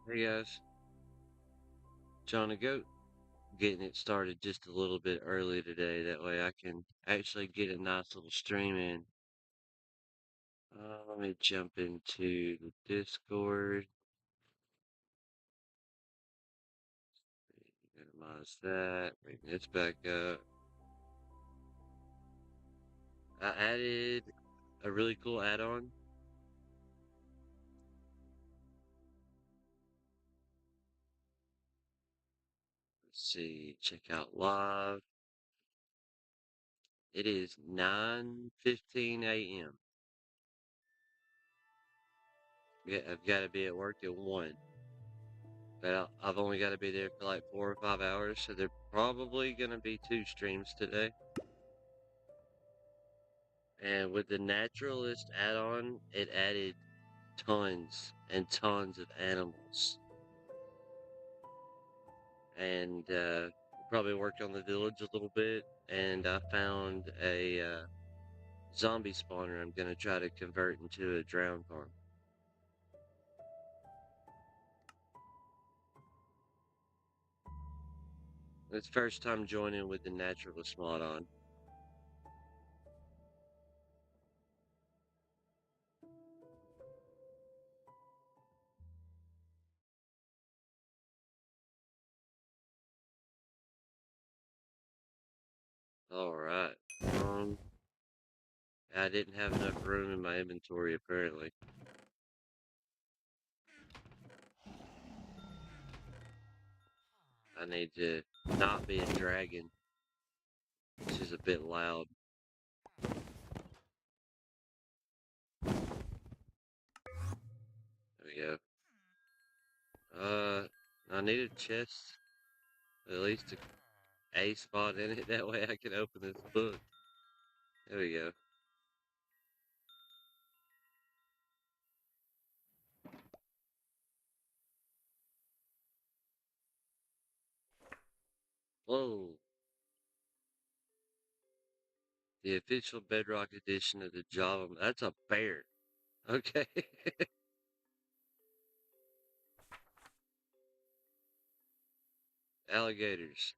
Hey guys, John the Goat, getting it started just a little bit early today. That way I can actually get a nice little stream in. Let me jump into the Discord. Minimize that. Bring this back up. I added a really cool add-on. Let's see. Check out live. It is 9:15 a.m. Yeah, I've got to be at work at 1. But I've only got to be there for like 4 or 5 hours, so they're probably going to be 2 streams today. And with the Naturalist add-on, it added tons and tons of animals. And probably worked on the village a little bit, and I found a zombie spawner I'm going to try to convert into a drown farm. It's first time joining with the Naturalist mod on. Alright. I didn't have enough room in my inventory apparently. I need to not be a dragon, which is a bit loud. There we go. I need a chest, at least a spot in it. That way I can open this book. There we go. Whoa. The official Bedrock edition of the Java. That's a bear. Okay. Alligators.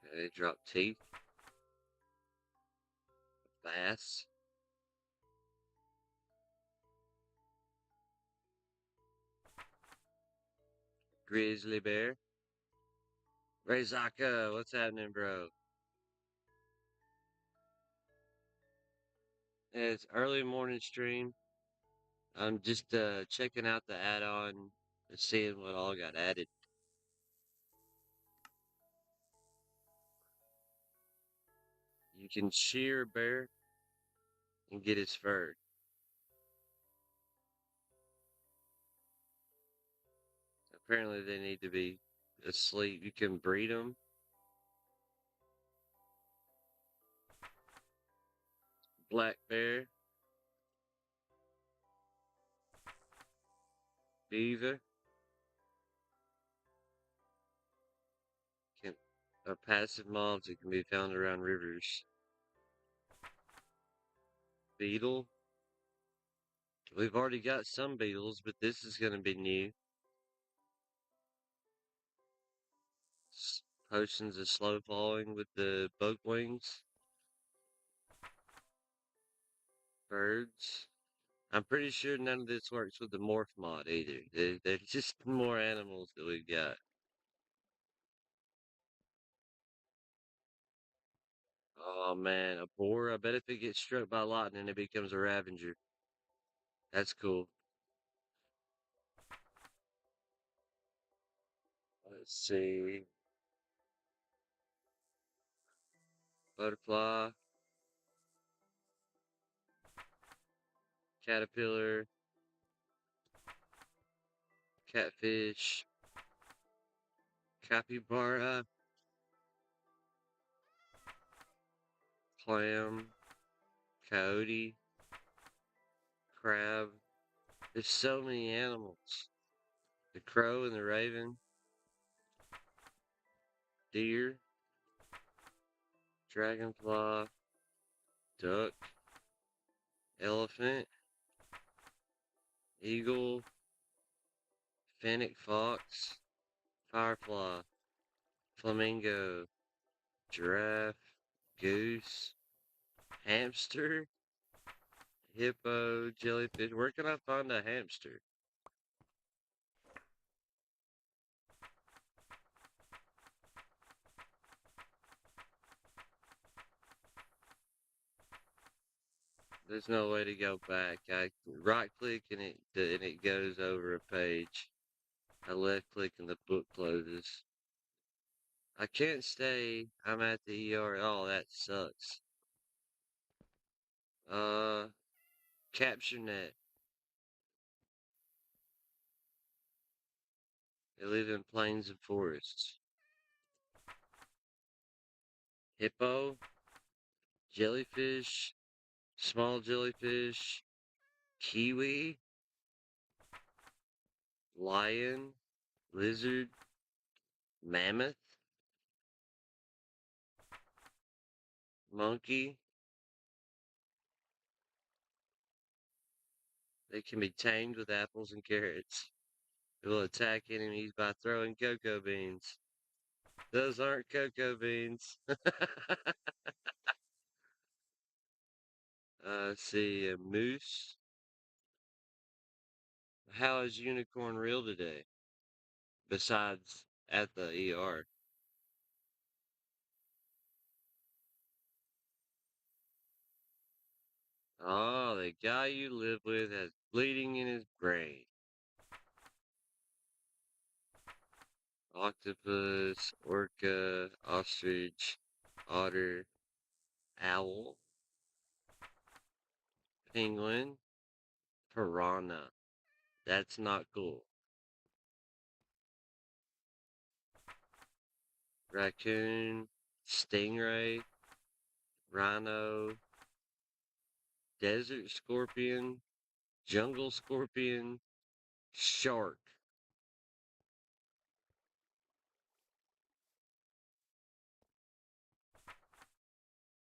Okay, they drop teeth. Bass. Grizzly bear. Razaka, what's happening, bro? It's early morning stream. I'm just checking out the add-on and seeing what all got added. You can shear a bear and get his fur. Apparently they need to be asleep. You can breed them. Black bear. Beaver. Can, are passive mobs that can be found around rivers. Beetle. We've already got some beetles, but this is going to be new. Potions of slow falling with the bug wings. Birds. I'm pretty sure none of this works with the morph mod either. They're just more animals that we've got. Oh man, a boar. I bet if it gets struck by lightning, it becomes a Ravenger. That's cool. Let's see. Butterfly. Caterpillar. Catfish. Capybara. Clam. Coyote. Crab. There's so many animals. The crow and the raven. Deer. Dragonfly. duck, elephant, eagle, fennec fox, firefly, flamingo, giraffe, goose, hamster, hippo, jellyfish. Where can I find a hamster? There's no way to go back. I right click and it goes over a page. I left click and the book closes. I can't stay. I'm at the ER. Oh, that sucks. Capture net. They live in plains and forests. Hippo, jellyfish, small jellyfish, kiwi, lion, lizard, mammoth, monkey. They can be tamed with apples and carrots. They will attack enemies by throwing cocoa beans. Those aren't cocoa beans. Let's see, a moose. How is unicorn real today? Besides at the ER. Oh, the guy you live with has bleeding in his brain. Octopus, orca, ostrich, otter, owl, penguin, piranha. That's not cool. Raccoon, stingray, rhino, desert scorpion, jungle scorpion, shark,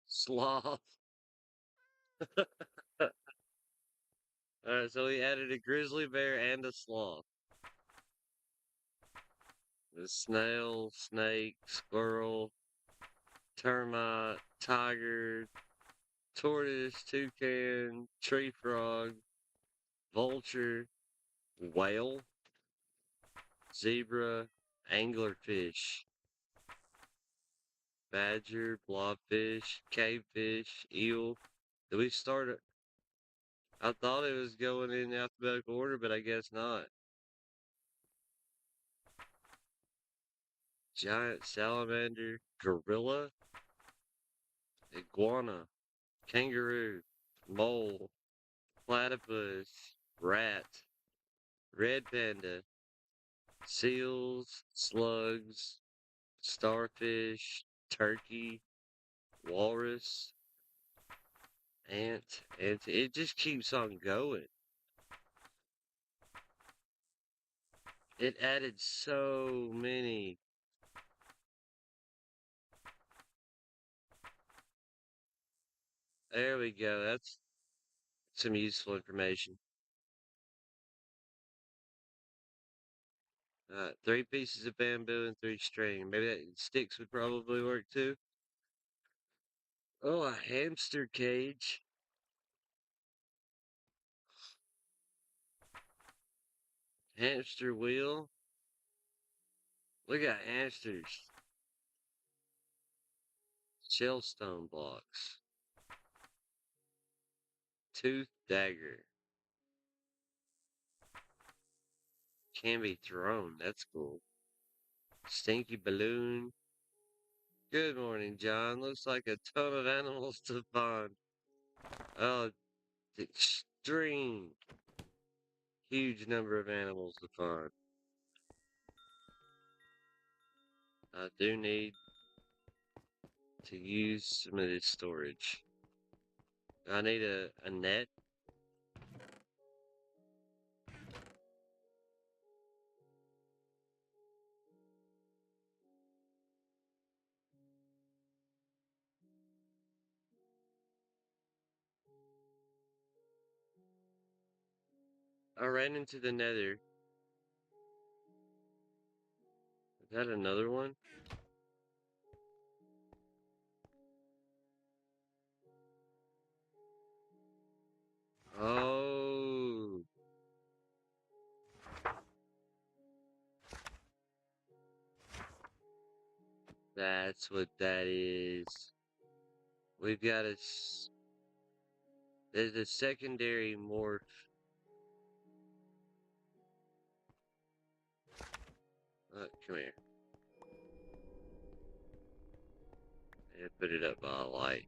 sloth. Alright, so we added a grizzly bear and a sloth. The snail, snake, squirrel, termite, tiger, tortoise, toucan, tree frog, vulture, whale, zebra, anglerfish, badger, blobfish, cavefish, eel. Did we start it? I thought it was going in alphabetical order, but I guess not. Giant salamander, gorilla, iguana, kangaroo, mole, platypus, rat, red panda, seals, slugs, starfish, turkey, walrus, ant, and it just keeps on going. It added so many. There we go. That's some useful information. 3 pieces of bamboo and 3 string. Maybe that sticks would probably work too. Oh, a hamster cage. Hamster wheel. Look at hamsters. Shellstone blocks. Tooth dagger. Can be thrown. That's cool. Stinky balloon. Good morning, John. Looks like a ton of animals to find. Oh, extreme. Huge number of animals to find. I do need to use some of this storage. I need a net. I ran into the nether. Is that another one? Oh. That's what that is. We've got a... There's a secondary morph. Come here. Yeah, put it up by a light.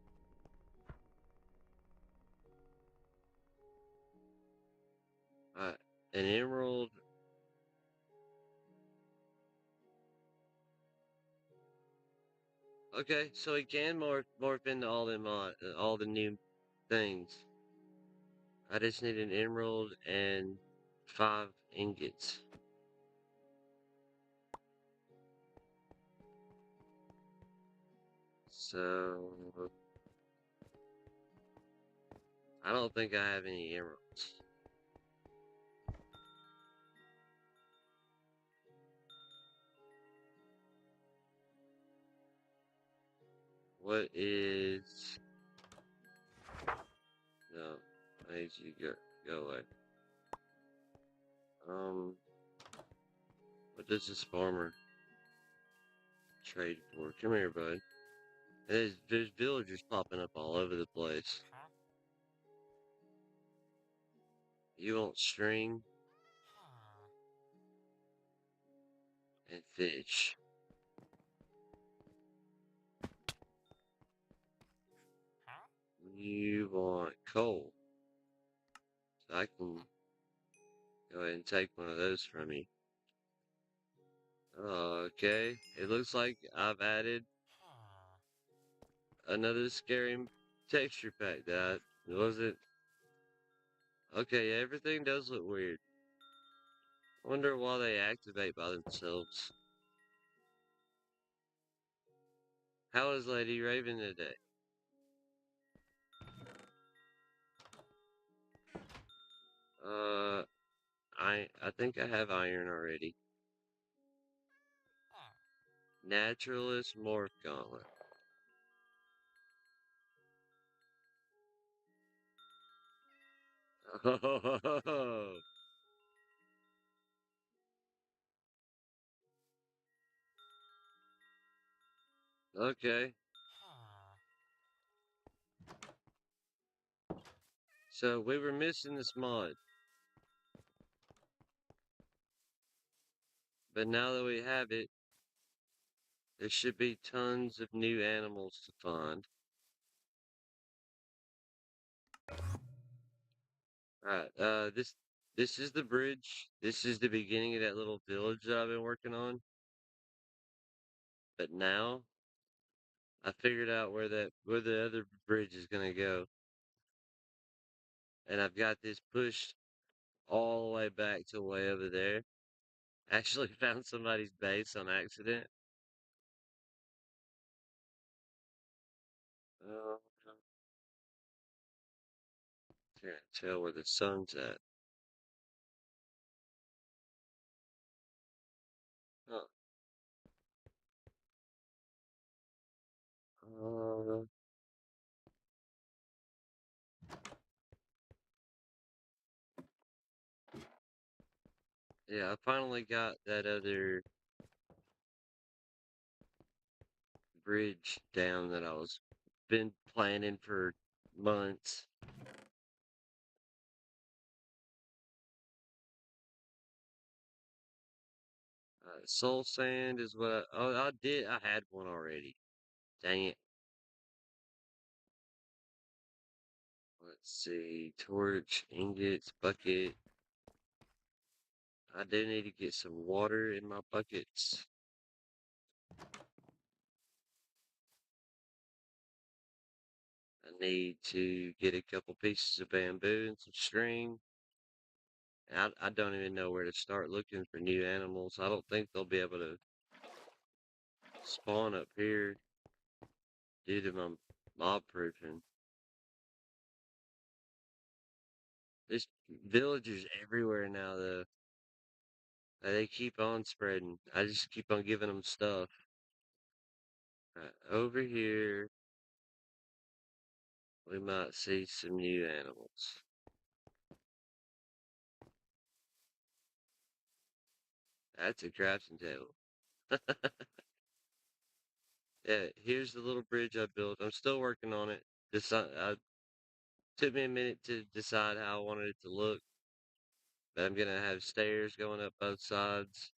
An emerald. Okay, so he can morph into all them all the new things. I just need an emerald and 5 ingots. So I don't think I have any emeralds. What is... No, I need you to go away. What does this farmer trade for? Come here, bud. There's villagers popping up all over the place. You want string and fish. You want coal. So I can go ahead and take one of those from you. Okay, it looks like I've added another scary texture pack that wasn't. Okay, yeah, everything does look weird. I wonder why they activate by themselves. How is Lady Raven today? I think I have iron already. Naturalist morph gauntlet. Oh, okay. So we were missing this mod. But now that we have it, there should be tons of new animals to find. Alright, this is the bridge. This is the beginning of that little village that I've been working on. But now I figured out where the other bridge is gonna go. And I've got this pushed all the way back to way over there. Actually found somebody's base on accident. Uh, can't tell where the sun's at. Huh. Uh, yeah, I finally got that other bridge down that I was been planning for months. Soul sand is what I had one already. Dang it. Let's see. Torch, ingots, bucket. I do need to get some water in my buckets. I need to get a couple pieces of bamboo and some string. I don't even know where to start looking for new animals. I don't think they'll be able to spawn up here due to my mob proofing. There's villagers everywhere now, though. They keep on spreading. I just keep on giving them stuff. Over here, we might see some new animals. That's a crafting table. Yeah, here's the little bridge I built. I'm still working on it. Took me a minute to decide how I wanted it to look. But I'm gonna have stairs going up both sides.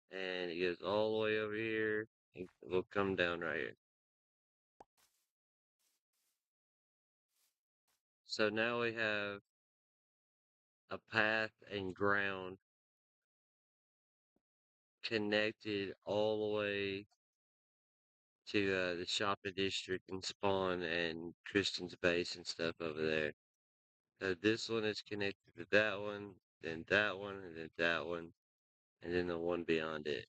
And it goes all the way over here. And we'll come down right here. So now we have a path and ground connected all the way to the shopping district and spawn and Kristins base and stuff over there. This one is connected to that one, then that one, and then that one, and then the one beyond it.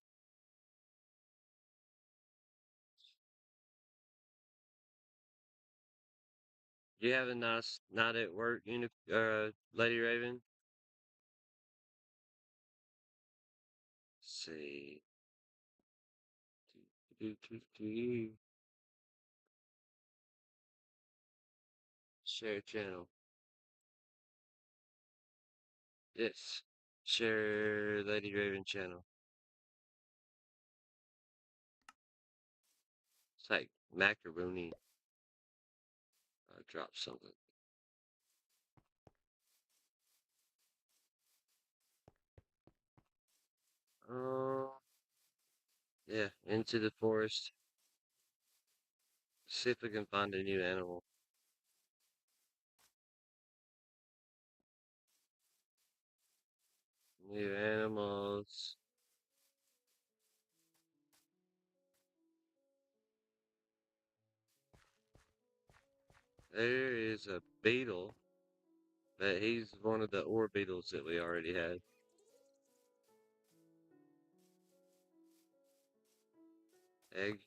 You have a nice night at work, Lady Raven? Let's see. Share channel. Yes. Share Lady Raven channel. It's like macaroni. I dropped something. Oh, yeah, into the forest. See if we can find a new animal. New animals. There is a beetle, but he's one of the ore beetles that we already had. Egg.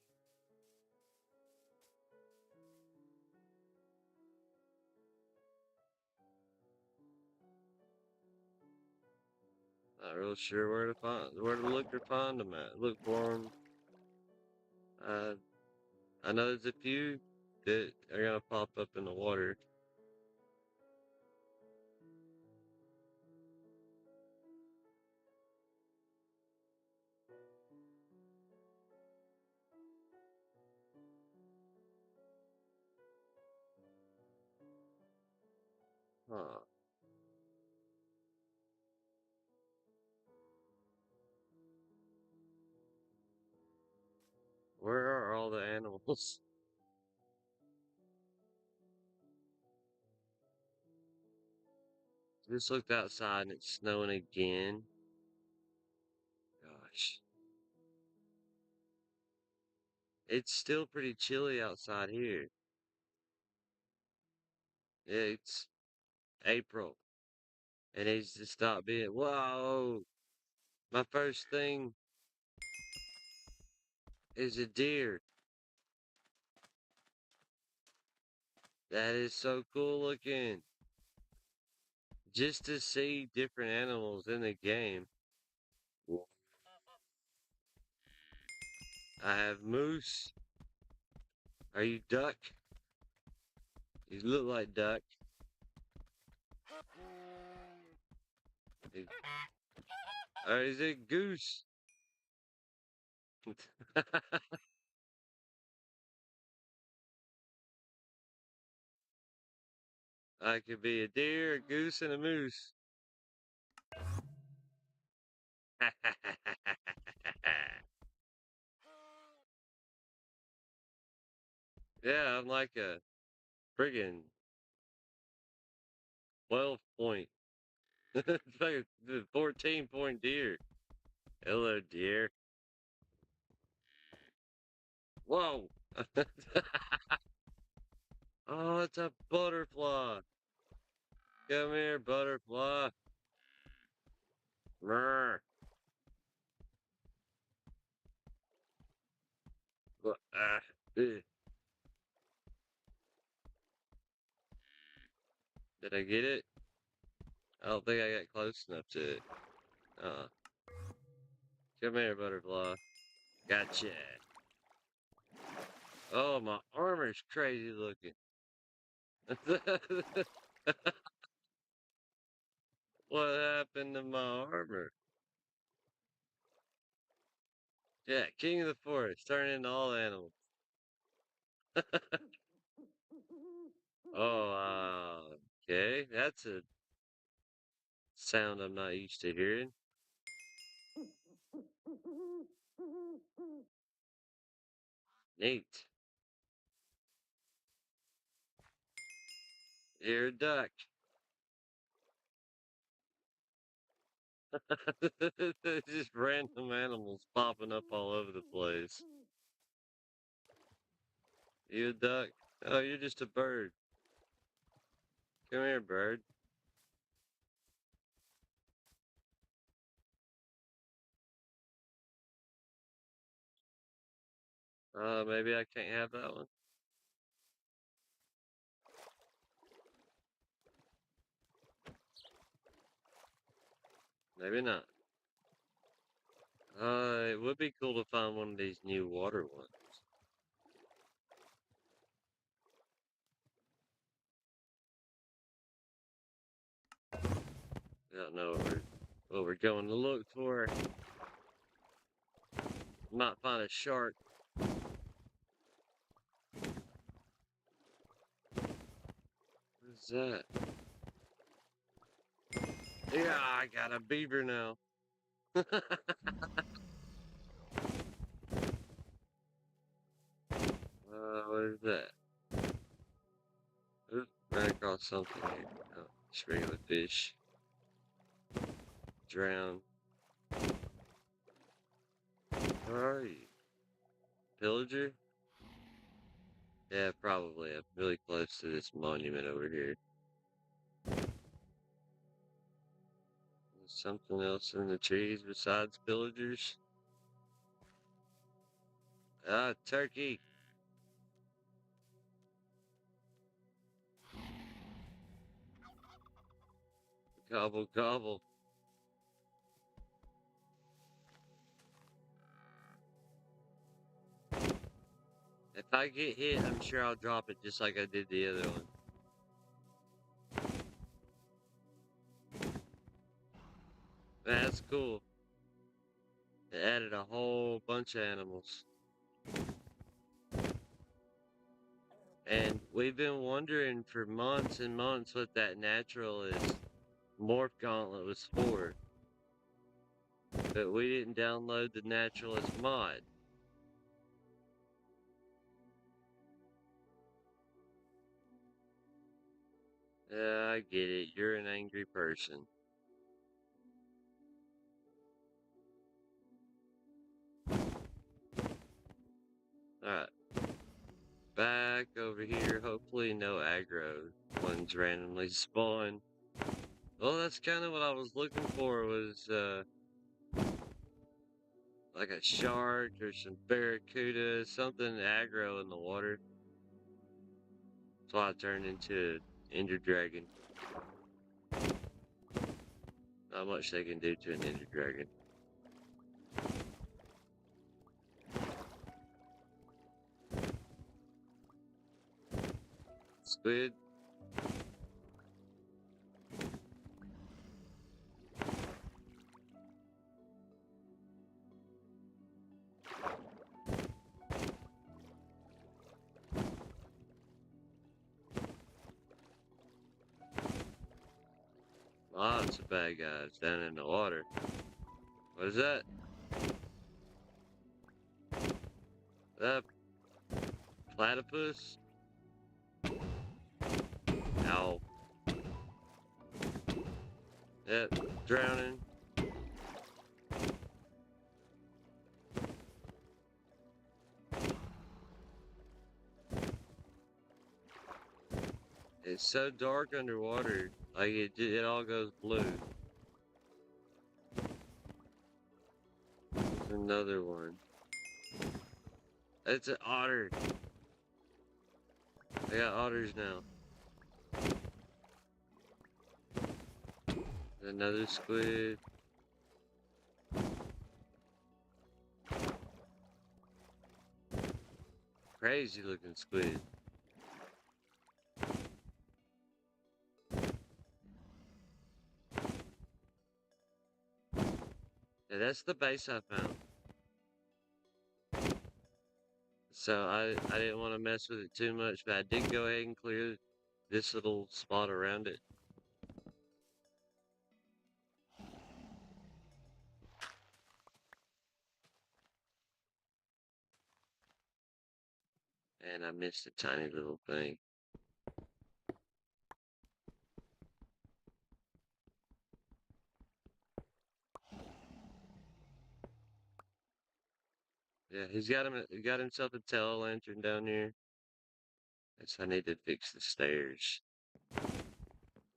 Not real sure where to look or find them at. Look for them. Uh, I know there's a few that are gonna pop up in the water. Huh. Where are all the animals? Just looked outside and it's snowing again. Gosh. It's still pretty chilly outside here. Yeah, it's April. It needs to stop being. Whoa! My first thing is a deer. That is so cool looking. Just to see different animals in the game. I have moose. Are you duck? You look like duck. Or is it goose? I could be a deer, a goose, and a moose. Yeah, I'm like a friggin' 12 point. It's like a 14-point deer. Hello, deer. Whoa! Oh, it's a butterfly. Come here, butterfly. Brr. Uh, uh, Did I get it? I don't think I got close enough to it. Come here, butterfly. Gotcha. Oh, my armor's crazy looking. What happened to my armor? Yeah, king of the forest, turn into all animals. Oh, okay. That's a sound I'm not used to hearing. Neat. You're a duck. Just random animals popping up all over the place. You a duck? Oh, you're just a bird. Come here, bird. Maybe I can't have that one. Maybe not. It would be cool to find one of these new water ones. I don't know what we're going to look for. Might find a shark. What's that? Yeah, I got a beaver now. What is that? Oops, ran across something here. Oh, just regular fish. Drown. Where are you? Pillager? Yeah, probably. I'm really close to this monument over here. There's something else in the trees besides pillagers? Ah, turkey. Gobble, gobble. If I get hit, I'm sure I'll drop it just like I did the other one. That's cool. It added a whole bunch of animals. And we've been wondering for months and months what that Naturalist morph gauntlet was for. But we didn't download the Naturalist mod. Yeah, I get it. You're an angry person. Alright. Back over here. Hopefully no aggro ones randomly spawn. Well, that's kind of what I was looking for was, like a shark or some barracuda, something aggro in the water. That's why I turned into Ender Dragon. Not much they can do to an Ender Dragon. Squid. Lots of bad guys down in the water. What is that? That platypus? Ow. Yep, drowning. It's so dark underwater, like it all goes blue. There's another one. It's an otter. I got otters now. Another squid. Crazy looking squid. Yeah, that's the base I found. So I didn't want to mess with it too much, but I did go ahead and clear this little spot around it. And I missed a tiny little thing. Yeah, he got himself a tail lantern down here. Guess I need to fix the stairs.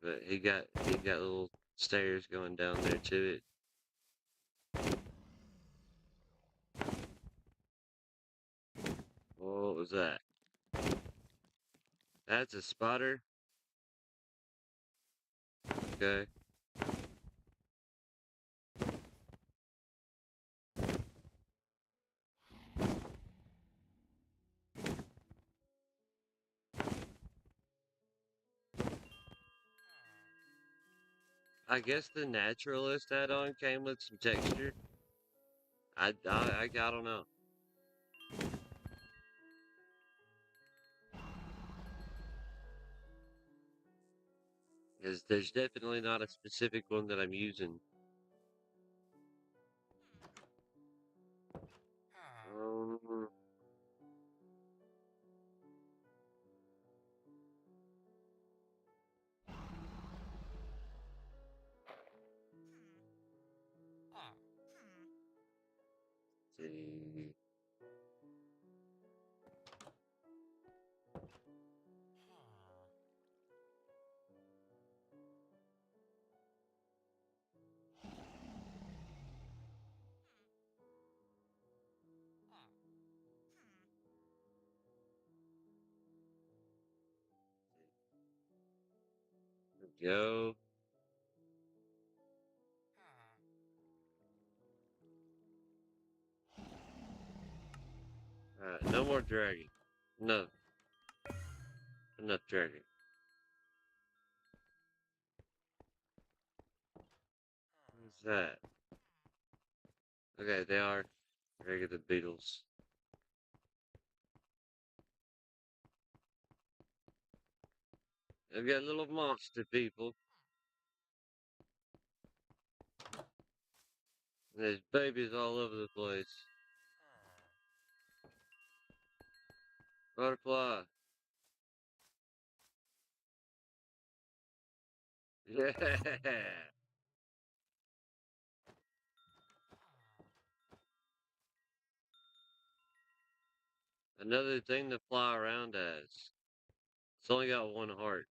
But he got little stairs going down there to it. What was that? That's a spotter. Okay. I guess the Naturalist add-on came with some texture. I don't know. Because there's definitely not a specific one that I'm using. Um, see. Go. Alright, no more dragging. No. Enough dragging. What's that? Okay, they are regular beetles. They've got little monster people. And there's babies all over the place. Butterfly. Yeah. Another thing to fly around as. It's only got one heart.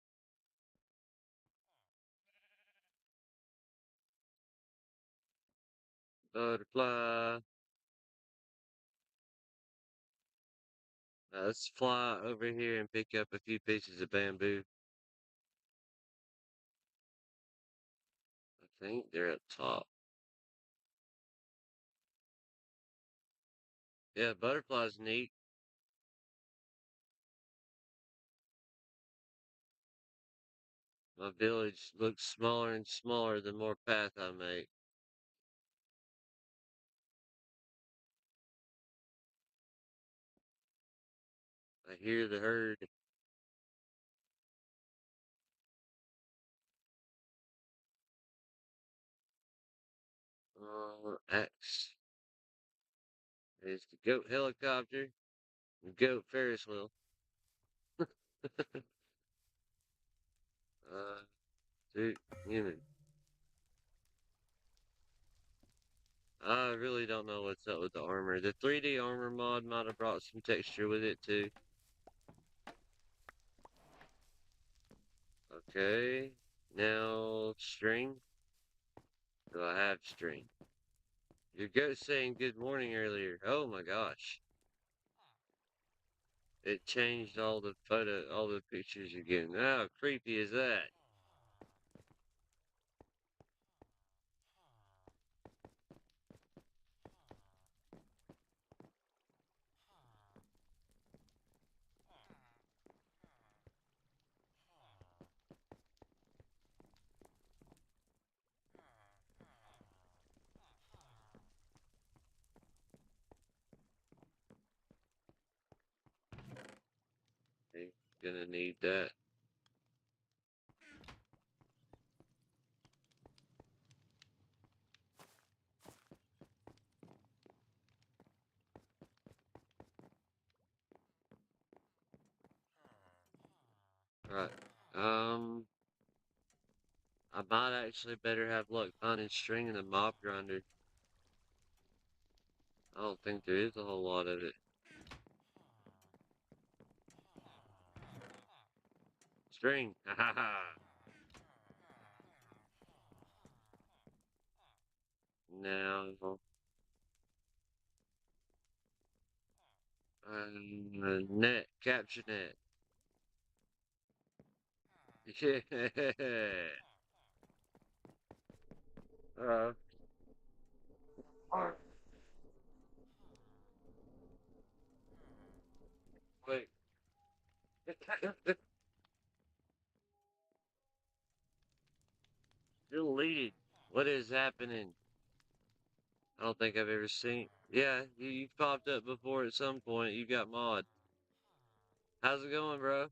Butterfly. Let's fly over here and pick up a few pieces of bamboo. I think they're up top. Yeah, butterfly's neat. My village looks smaller and smaller the more path I make. I hear the herd. Axe. There's the goat helicopter. The goat Ferris wheel. Dude, human. I really don't know what's up with the armor. The 3D armor mod might have brought some texture with it too. Okay. Now, string. Do I have string? Your goat saying good morning earlier. Oh my gosh. It changed all the pictures again. How creepy is that? Gonna need that. Right. I might actually better have luck finding string in a mob grinder. I don't think there is a whole lot of it. String. Ha ha ha. Now, net, capture net. Yeah. Uh, wait. Deleted. What is happening? I don't think I've ever seen. Yeah, you popped up before at some point. You got mod. How's it going, bro?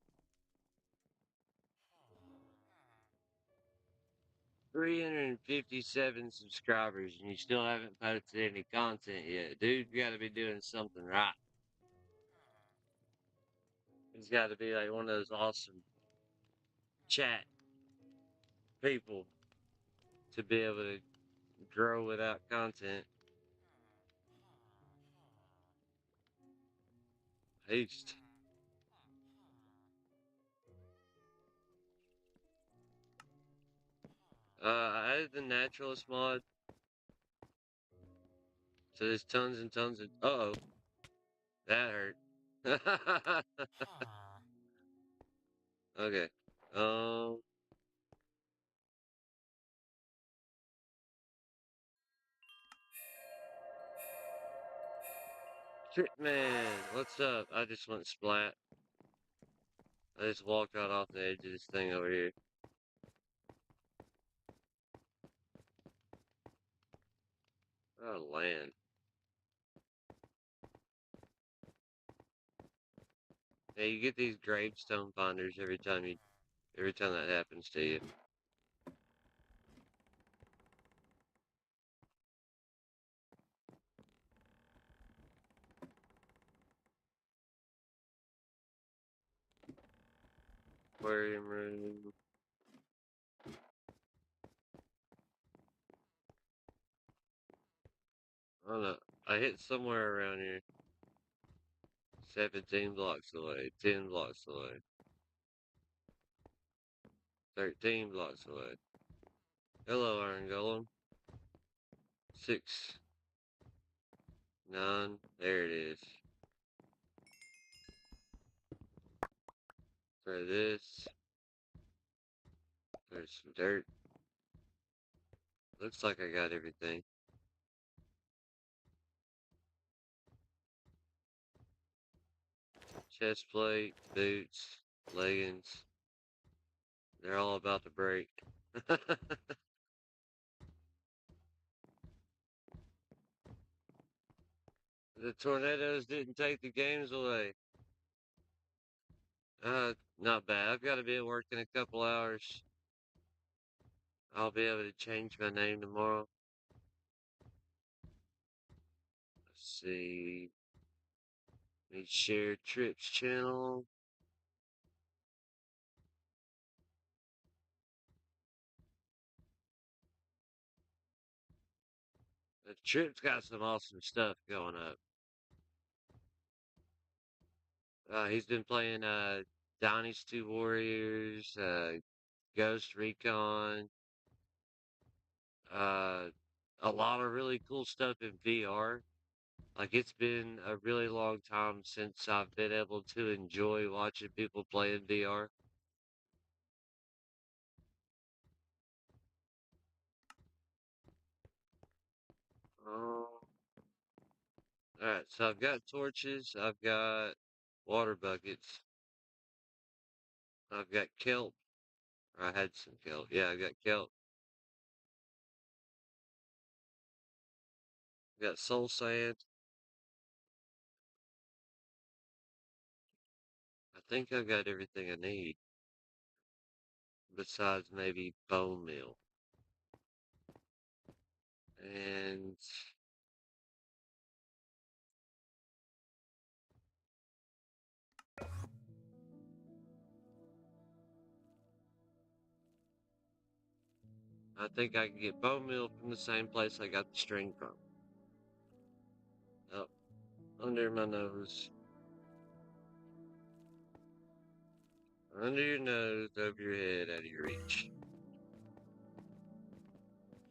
357 subscribers, and you still haven't posted any content yet. Dude, you gotta be doing something right. He's gotta be like one of those awesome chat people to be able to grow without content. Haste. I added the naturalist mod, so there's tons and tons of. Uh oh, that hurt. Okay. Um. Shit, man, what's up? I just went splat. I just walked right off the edge of this thing over here. Oh, land. Yeah, you get these gravestone finders every time that happens to you. Aquarium room. I don't know. I hit somewhere around here. 17 blocks away. 10 blocks away. 13 blocks away. Hello, Iron Golem. 6. 9. There it is. Throw this. There's some dirt. Looks like I got everything. Chest plate, boots, leggings. They're all about to break. The tornadoes didn't take the games away. Not bad. I've got to be at work in a couple hours. I'll be able to change my name tomorrow. Let's see. Let me share Trips channel. The Trip's got some awesome stuff going up. He's been playing Dynasty Warriors, Ghost Recon, uh, a lot of really cool stuff in VR. Like, it's been a really long time since I've been able to enjoy watching people play in VR. Alright, so I've got torches, I've got water buckets, I've got kelp. Or I had some kelp. Yeah, I got kelp. I got soul sand. I think I got everything I need. Besides maybe bone meal. And I think I can get bone meal from the same place I got the string from. Up under my nose. Under your nose, over your head, out of your reach.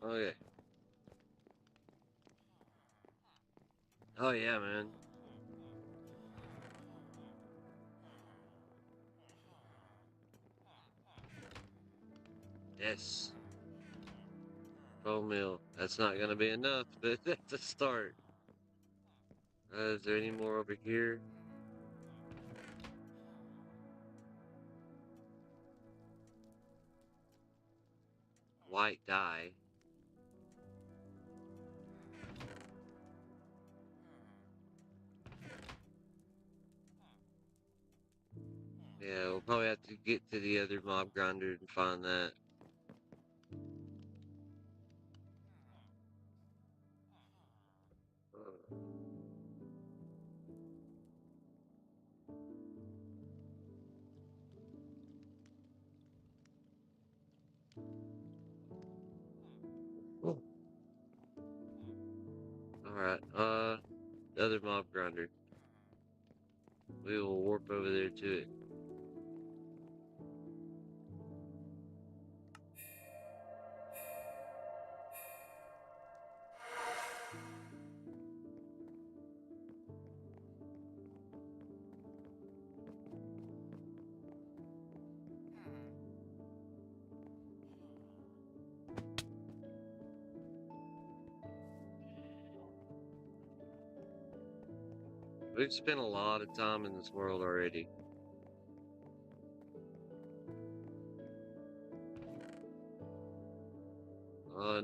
Okay. Oh yeah, man. Yes. Bone meal. That's not gonna be enough, but that's a start. Is there any more over here? White dye. Yeah, we'll probably have to get to the other mob grinder and find that. Alright, the other mob grinder. We will warp over there to it. We've spent a lot of time in this world already.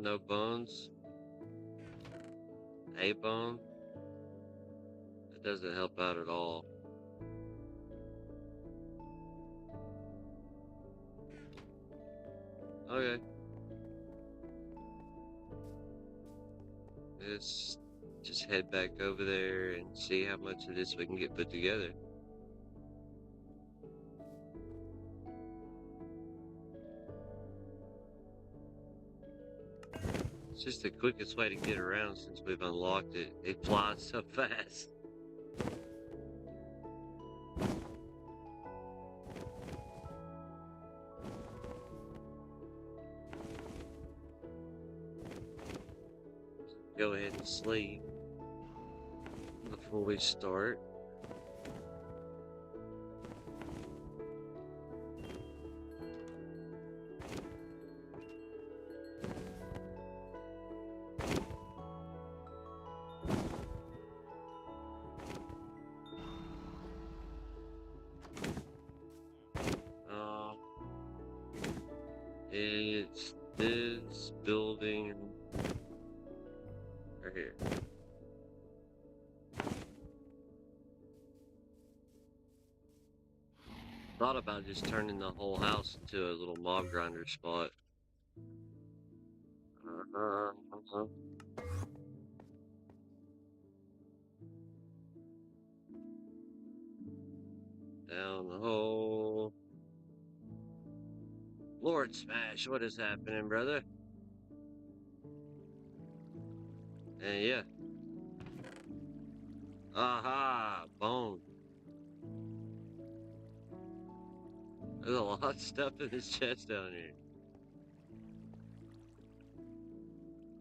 No bones. A bone. That doesn't help out at all. Okay. Let's just head back over there and see how much of this we can get put together. It's just the quickest way to get around since we've unlocked it. It flies so fast. Go ahead and sleep before we start. It's this building right here. Thought about just turning the whole house into a little mob grinder spot. Down the hole. Lord Smash, what is happening, brother? And yeah. Aha, bone. There's a lot of stuff in this chest down here.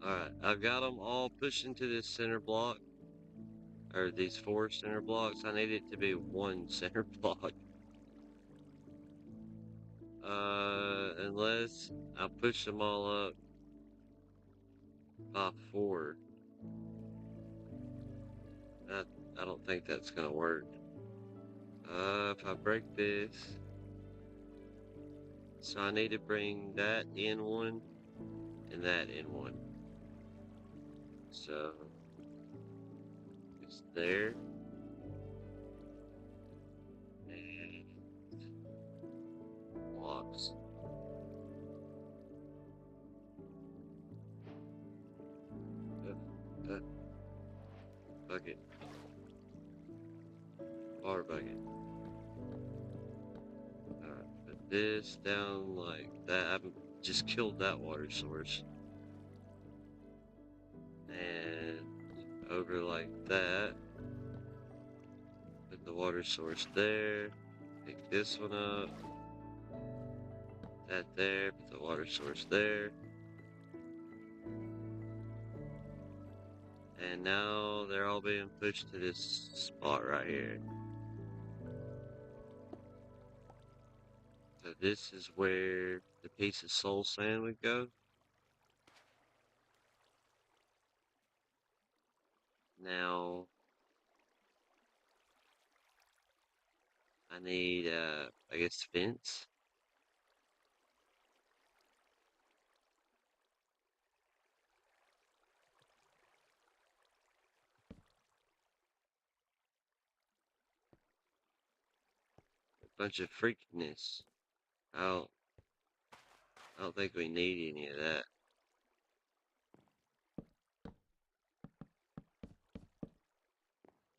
Alright, I've got them all pushed into this center block. Or these 4 center blocks. I need it to be 1 center block. Unless I push them all up by 4. I don't think that's gonna work. If I break this. So I need to bring that in 1 and that in 1. So it's there. And Roblox. Bucket. Water bucket. Alright, put this down like that. I just killed that water source. And over like that. Put the water source there. Pick this one up. That there. Put the water source there. And now they're all being pushed to this spot right here. So this is where the piece of soul sand would go. Now I need I guess fence. A bunch of freakiness. I don't think we need any of that.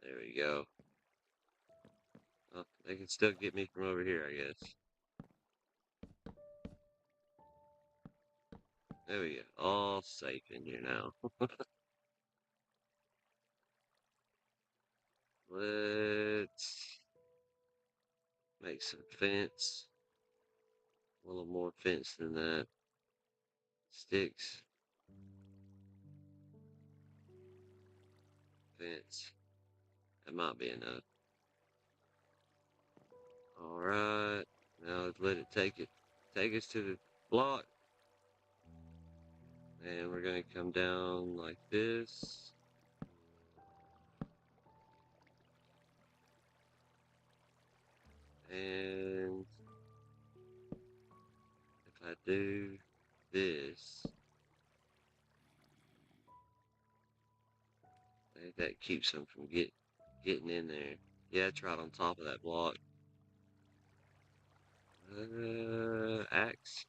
There we go. Oh, they can still get me from over here, I guess. There we go. All safe in here now. Let's make some fence. A little more fence than that. Sticks. Fence. That might be enough. Alright. Now let's let it take us to the block. And we're gonna come down like this. And if I do this, I think that keeps them from getting in there. Yeah, it's right on top of that block. Axe.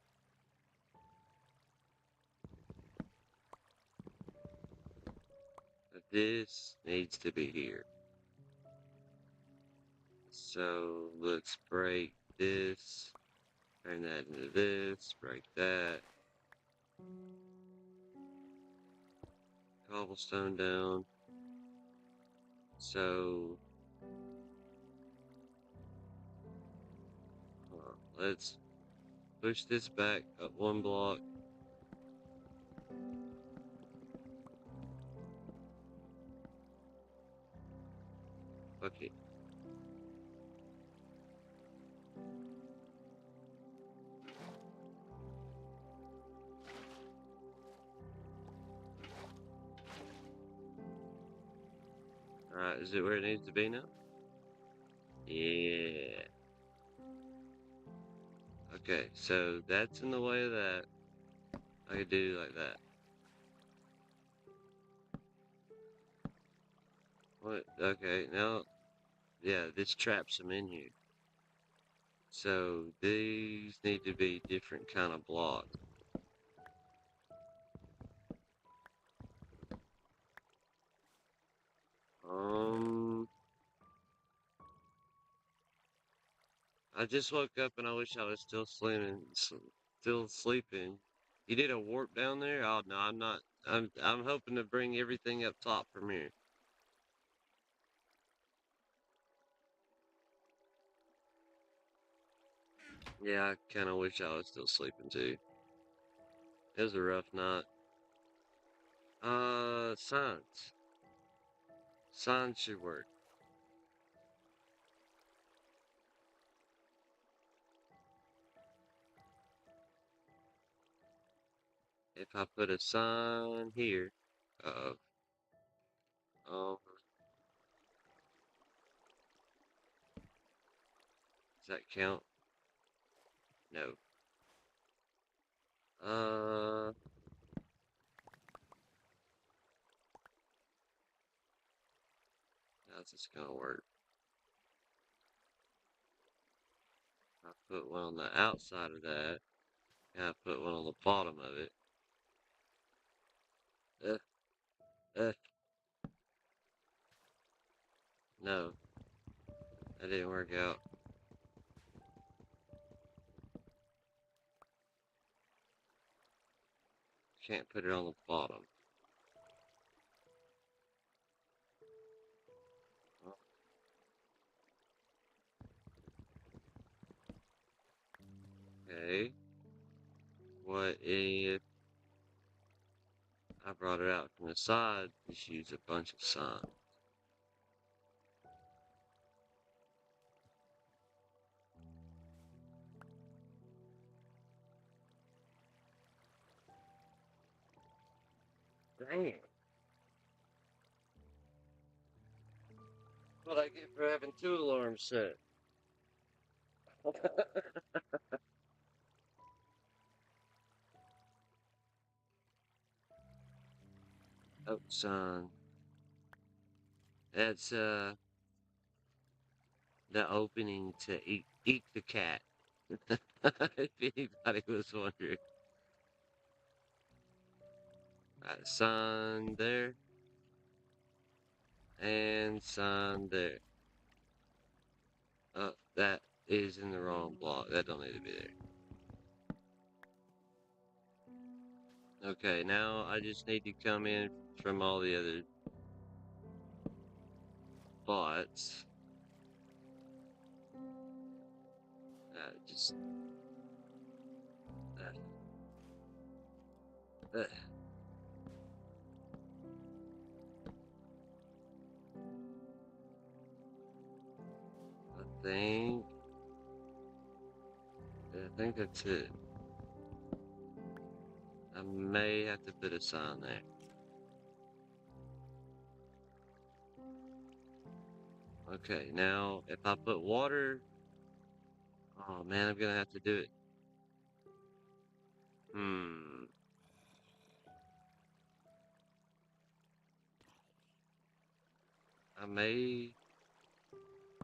This needs to be here. So let's break this, turn that into this, break that. Cobblestone down. So let's push this back up one block. Okay. Alright, is it where it needs to be now? Yeah. Okay, so that's in the way of that. I could do like that. What? Okay, now, yeah, this traps them in here. So these need to be different kind of blocks. I just woke up and I wish I was still sleeping. You did a warp down there? Oh no, I'm not. I'm hoping to bring everything up top from here. Yeah, I kind of wish I was still sleeping too. It was a rough night. Signs. Signs should work. If I put a sign here, um, does that count? No. How's this gonna work? put one on the outside of that. Gotta put one on the bottom of it. Uh, uh. No, that didn't work out. Can't put it on the bottom. Okay. What if I brought it out from the side? Just use a bunch of sun. Damn. What I get for having 2 alarms set. Oh, son. That's the opening to eat the cat. If anybody was wondering. Sun there. And sun there. Oh, that is in the wrong block. That don't need to be there. Okay, now I just need to come in from all the other spots. Just I think that's it. I may have to put a sign there. Okay, now if I put water, oh man, I'm gonna have to do it. I may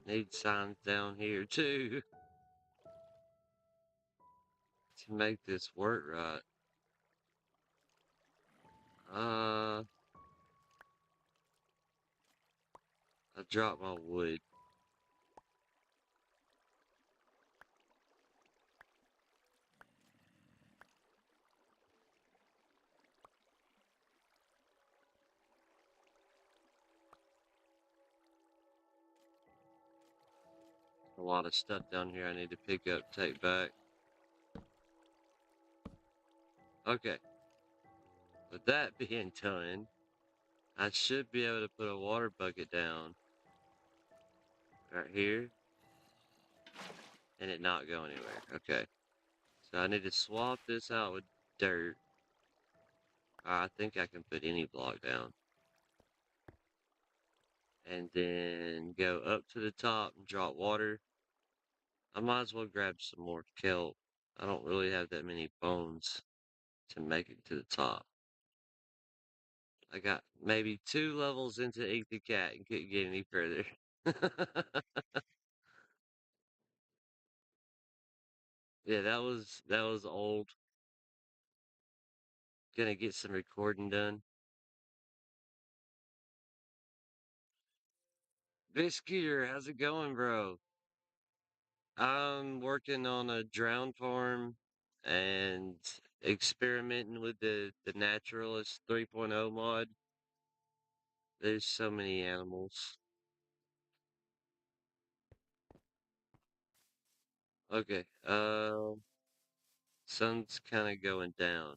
need signs down here too to make this work right. I dropped my wood. A lot of stuff down here I need to pick up, take back. Okay. With that being done, I should be able to put a water bucket down right here and it not go anywhere. Okay. So I need to swap this out with dirt. I think I can put any block down. And then go up to the top and drop water. I might as well grab some more kelp. I don't really have that many bones to make it to the top. I got maybe 2 levels into Eat the Cat and couldn't get any further. Yeah, that was old. Gonna get some recording done. Biscuiter, how's it going, bro? I'm working on a drown farm and experimenting with the Naturalist 3.0 mod. There's so many animals. Okay, sun's kind of going down.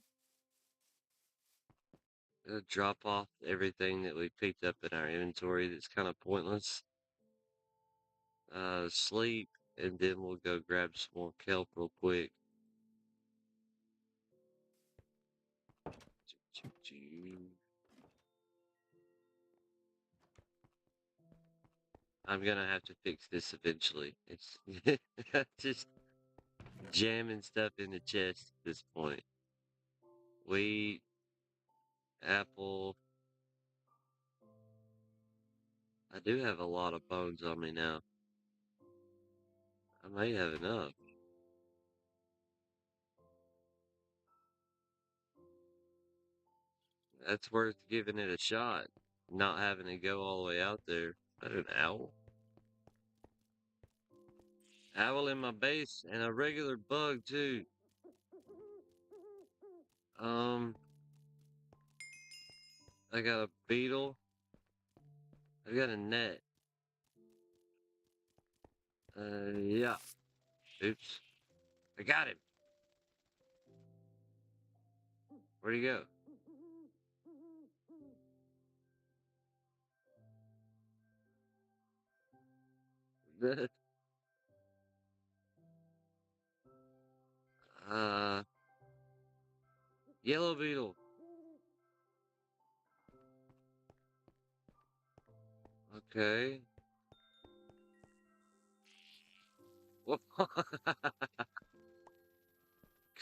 Drop off everything that we picked up in our inventory that's kind of pointless. Sleep, and then we'll go grab some more kelp real quick. I'm gonna have to fix this eventually. It's just jamming stuff in the chest at this point. Wheat, apple. I do have a lot of bones on me now. I may have enough. That's worth giving it a shot. Not having to go all the way out there. Is that an owl? Owl in my base and a regular bug too. I got a beetle. I got a net. Yeah. Oops. I got him. Where'd he go? uh, Yellow beetle. Okay.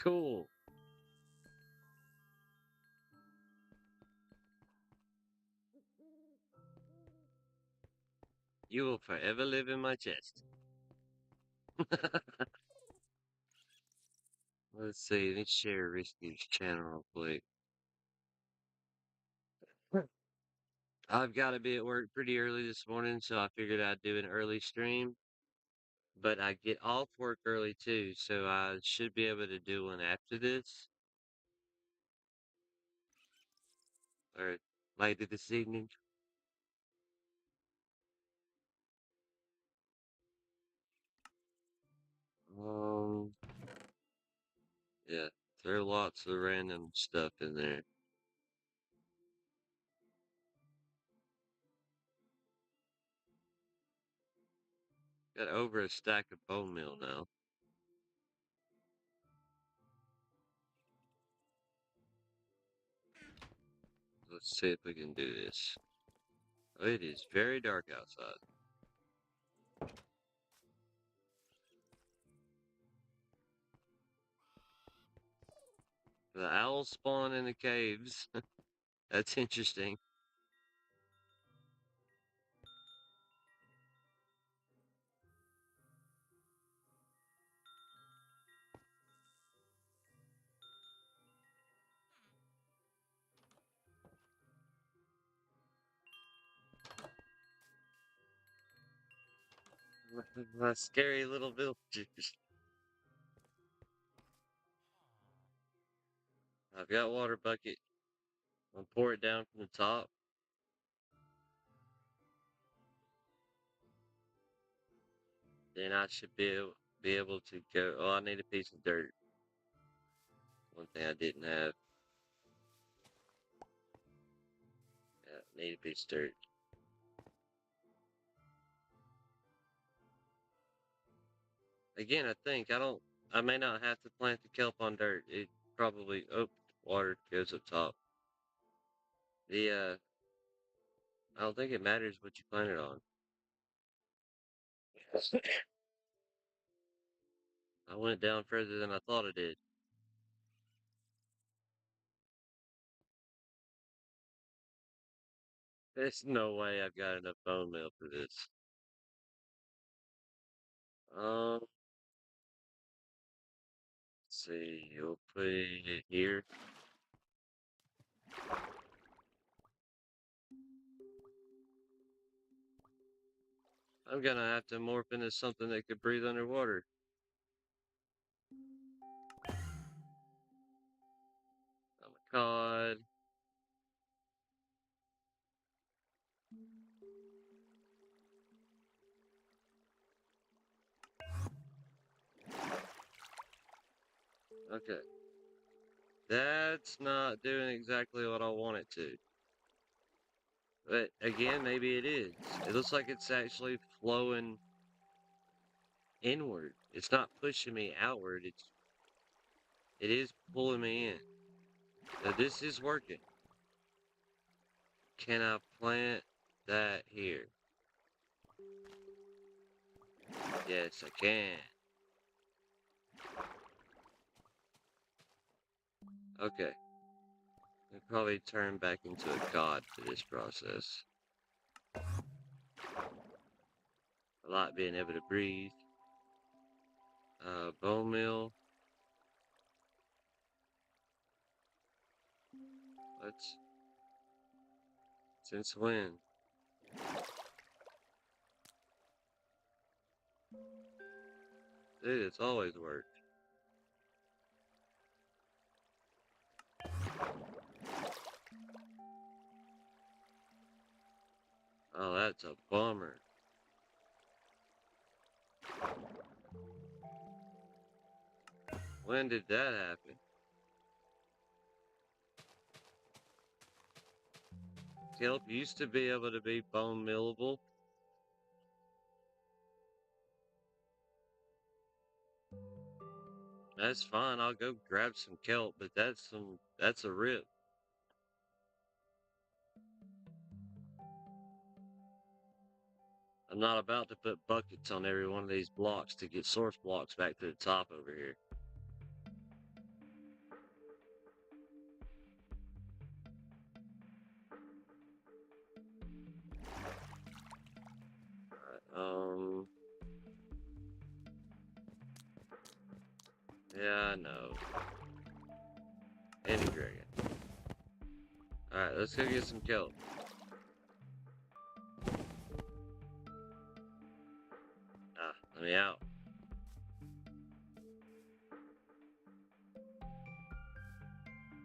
Cool. You will forever live in my chest. Let's see. Let me share Risky's channel real quick. I've got to be at work pretty early this morning, so I figured I'd do an early stream. But I get off work early too, so I should be able to do one after this. Or later this evening. Yeah, there are lots of random stuff in there. Got over a stack of bone meal now. Let's see if we can do this. It is very dark outside. The owls spawn in the caves. That's interesting. My scary little villagers. I've got water bucket. I'll pour it down from the top. Then I should be able to go. Oh, I need a piece of dirt. One thing I didn't have. Yeah, need a piece of dirt. Again, I may not have to plant the kelp on dirt. It probably, oh, water goes up top. I don't think it matters what you plant it on. I went down further than I thought it did. There's no way I've got enough bone meal for this. Let's see, you'll put it here. I'm gonna have to morph into something that could breathe underwater. I'm a cod. Okay. That's not doing exactly what I want it to. But again, maybe it is. It looks like it's actually flowing inward. It's not pushing me outward. It is pulling me in. So this is working. Can I plant that here? Yes, I can. Okay. I'll probably turn back into a god for this process. I like being able to breathe. Bone meal. Let's Since when? Dude, it's always worked. Oh, that's a bummer. When did that happen? Kelp used to be able to be bone millable. That's fine, I'll go grab some kelp, but that's a rip. I'm not about to put buckets on every one of these blocks to get source blocks back to the top over here. Alright, yeah, I know. Any dragon. Alright, let's go get some kelp. Ah, let me out.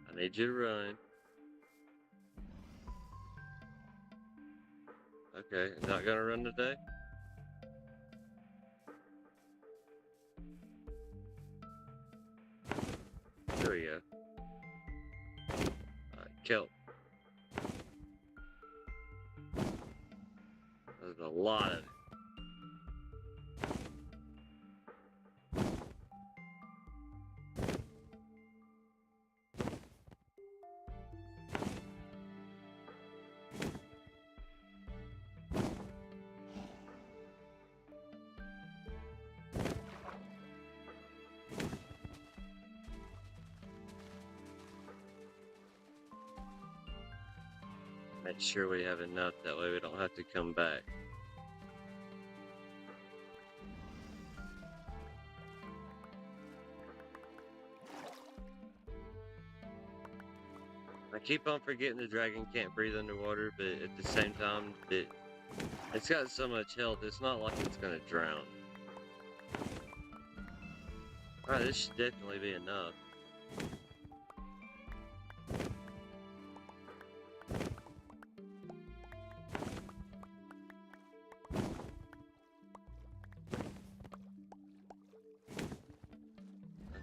I need you to run. Okay, not gonna run today? There we go. Alright, kelp. There's a lot of it. Make sure we have enough, that way we don't have to come back. I keep on forgetting the dragon can't breathe underwater, but at the same time, it's got so much health, it's not like it's gonna drown. Alright, this should definitely be enough.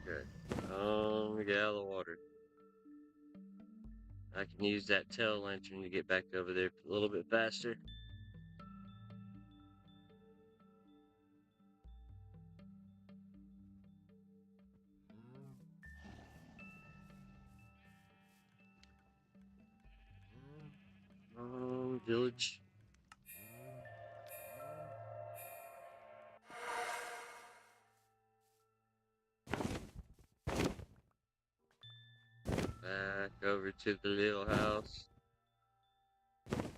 Okay, get out of the water. I can use that tail lantern to get back over there a little bit faster. Village. Back over to the little house.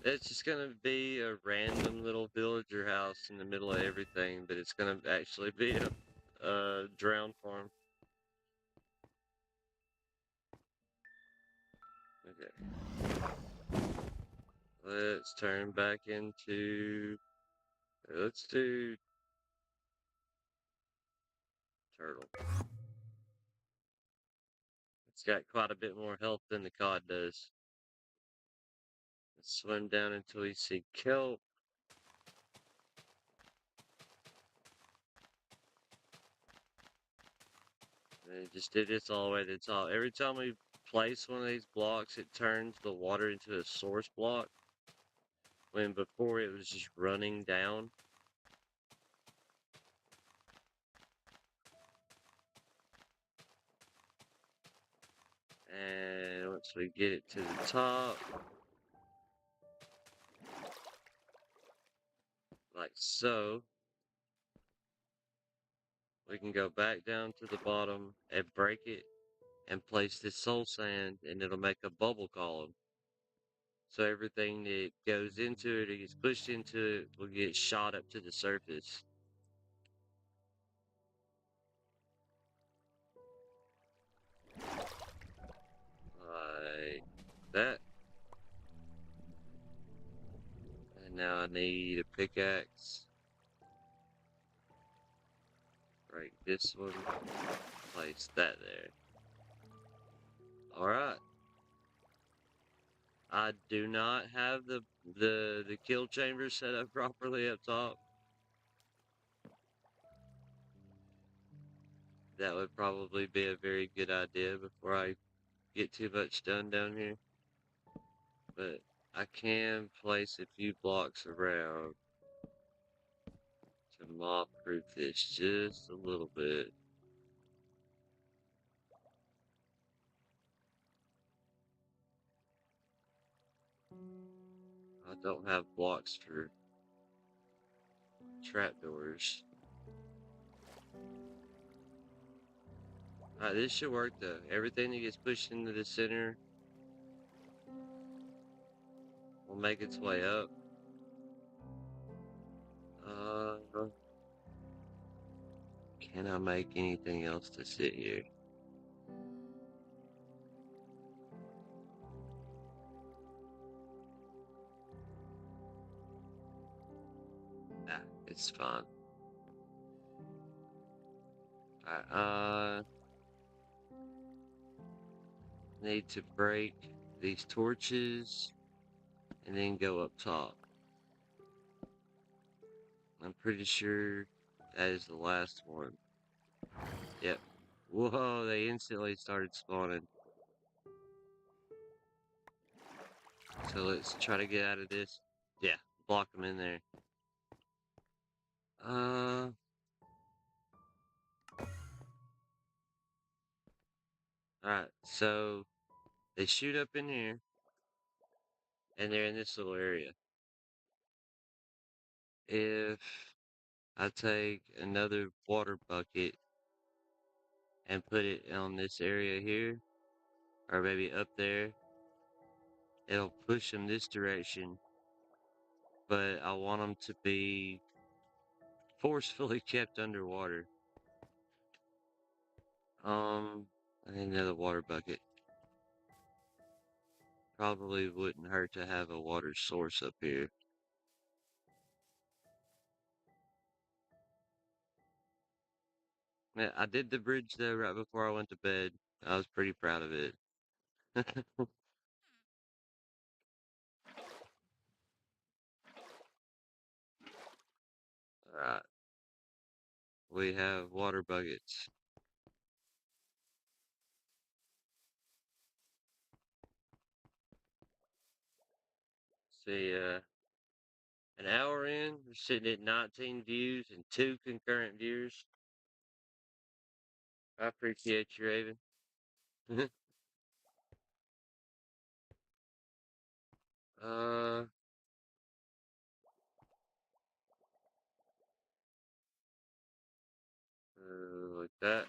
It's just gonna be a random little villager house in the middle of everything, but it's gonna actually be a drown farm. Okay. Let's turn back into... Let's do... turtle. It's got quite a bit more health than the cod does. Let's swim down until we see kelp. And just do this all the way to the top. Every time we place one of these blocks, it turns the water into a source block, when before it was just running down. And once we get it to the top, like so, we can go back down to the bottom and break it and place this soul sand, and it'll make a bubble column. So everything that goes into it or gets pushed into it will get shot up to the surface. Like that. Now I need a pickaxe. Break this one. Place that there. Alright. I do not have the kill chamber set up properly up top. That would probably be a very good idea before I get too much done down here. But I can place a few blocks around to mob-proof this just a little bit. I don't have blocks for trapdoors. Alright, this should work though. Everything that gets pushed into the center will make its way up. Can I make anything else to sit here? Nah, it's fine. Alright, need to break these torches and then go up top. I'm pretty sure that is the last one. Yep. Whoa, they instantly started spawning. So let's try to get out of this. Yeah, block them in there. Alright, so they shoot up in here and they're in this little area. If I take another water bucket and put it on this area here, or maybe up there, it'll push them this direction, but I want them to be forcefully kept underwater. I need another water bucket. Probably wouldn't hurt to have a water source up here. Yeah, I did the bridge though right before I went to bed. I was pretty proud of it. Alright. We have water buckets. See, an hour in, we're sitting at 19 views and 2 concurrent viewers. I appreciate you, Raven. uh, like that.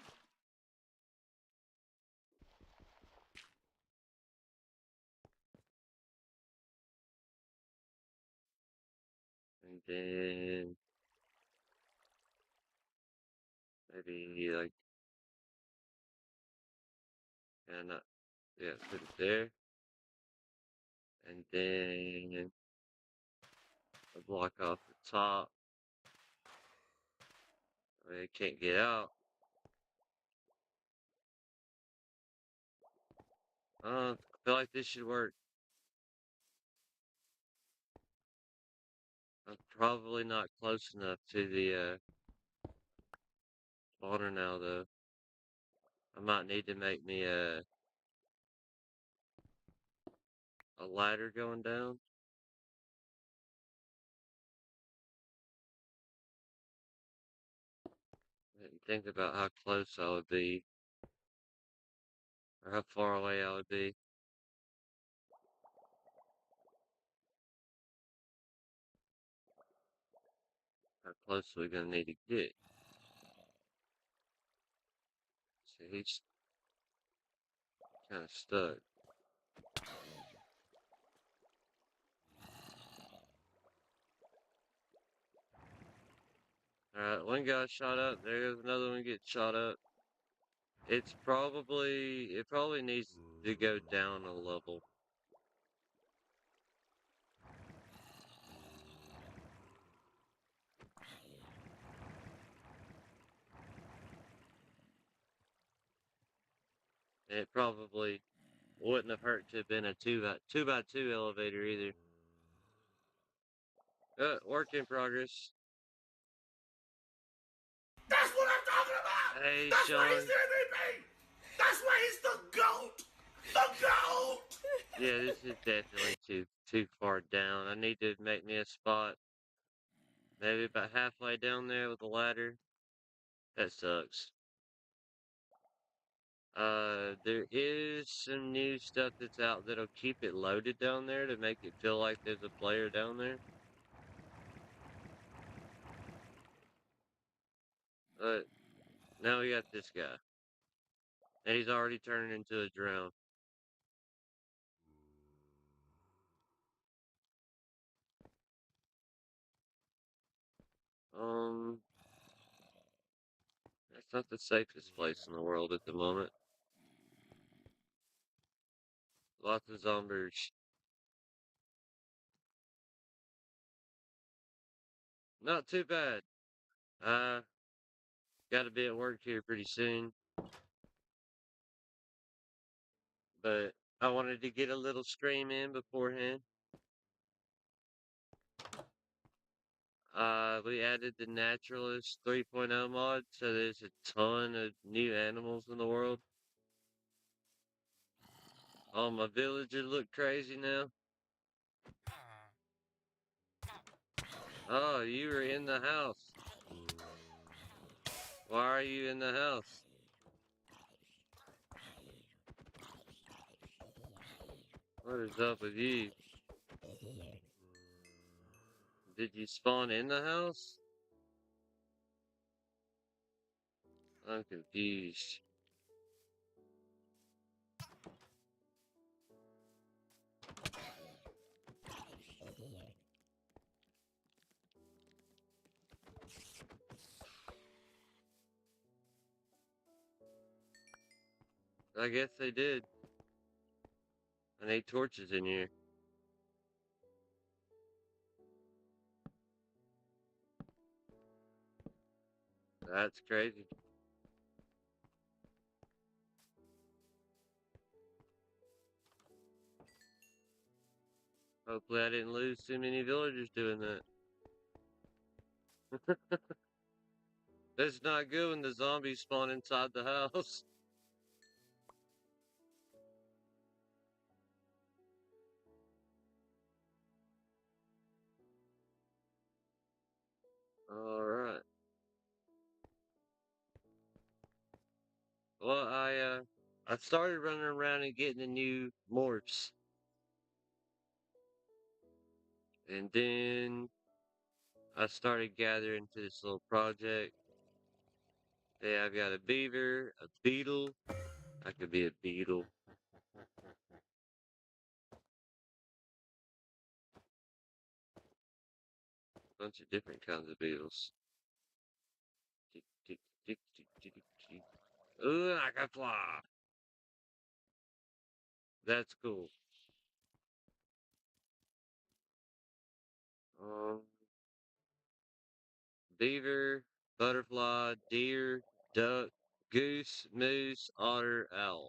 And then maybe like, and yeah, put it there. And then a block off the top. I can't get out. I feel like this should work. I'm probably not close enough to the spawner now, though. I might need to make me a ladder going down. I didn't think about how close I would be, or how far away I would be. How close are we gonna need to get? See, he's kind of stuck. Alright, one guy shot up. There's another one getting shot up. It probably needs to go down a level. And it probably wouldn't have hurt to have been a 2x2 elevator either. Work in progress. That's what I'm talking about! Hey, That's Sean. why he's the MVP! That's why he's the GOAT! The GOAT! Yeah, this is definitely too far down. I need to make me a spot. Maybe about halfway down there with a ladder. That sucks. There is some new stuff that's out that'll keep it loaded down there to make it feel like there's a player down there. But now we got this guy. And he's already turning into a drone. That's not the safest place in the world at the moment. Lots of zombies. Not too bad. Gotta be at work here pretty soon. But I wanted to get a little stream in beforehand. We added the Naturalist 3.0 mod, so there's a ton of new animals in the world. Oh, my villagers look crazy now. Oh, you were in the house. Why are you in the house? What is up with you? Did you spawn in the house? I'm confused. I guess they did. I need torches in here. That's crazy. Hopefully I didn't lose too many villagers doing that. That's not good when the zombies spawn inside the house. Alright. Well, I started running around and getting the new morphs. And then I started gathering to this little project. Yeah, I've got a beaver, a beetle. I could be a beetle. Bunch of different kinds of beetles. Tick, tick, tick, tick, tick, tick. Ooh, I can fly. That's cool. Um, beaver, butterfly, deer, duck, goose, moose, otter, owl.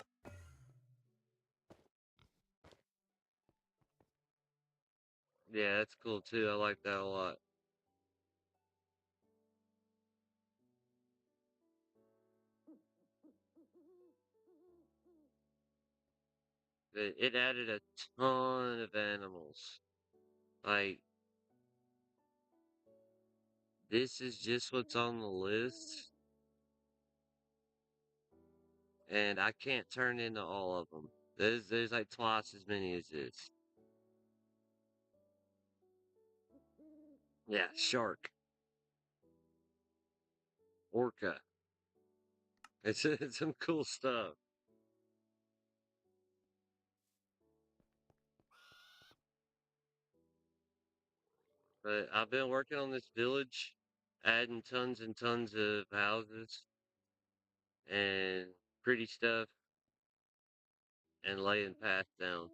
Yeah, that's cool too. I like that a lot. It added a ton of animals. Like, this is just what's on the list. And I can't turn into all of them. There's like twice as many as this. Yeah, shark. Orca. It's some cool stuff. But I've been working on this village, adding tons and tons of houses and pretty stuff and laying paths down.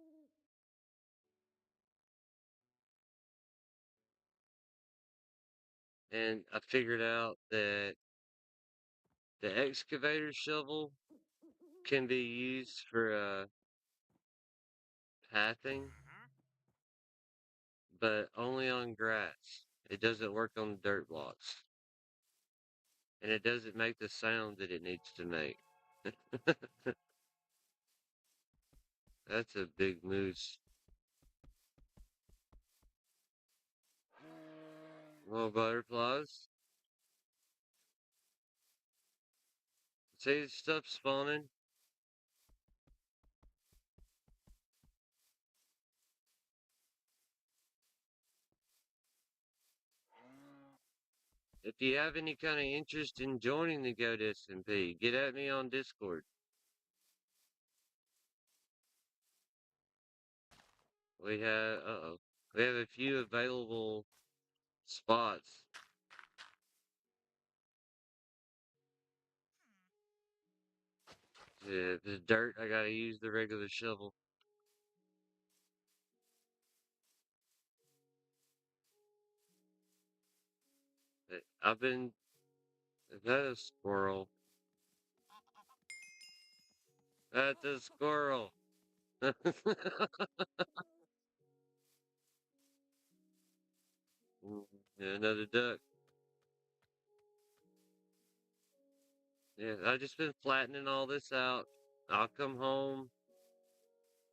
And I figured out that the excavator shovel can be used for pathing, but only on grass. It doesn't work on dirt blocks. And it doesn't make the sound that it needs to make. That's a big moose. More butterflies. See stuff spawning? If you have any kind of interest in joining the GoatSmp, get at me on Discord. We have, we have a few available spots. If it's dirt, I gotta use the regular shovel. Is that a squirrel? That's a squirrel. Yeah, another duck. Yeah, I've just been flattening all this out. I'll come home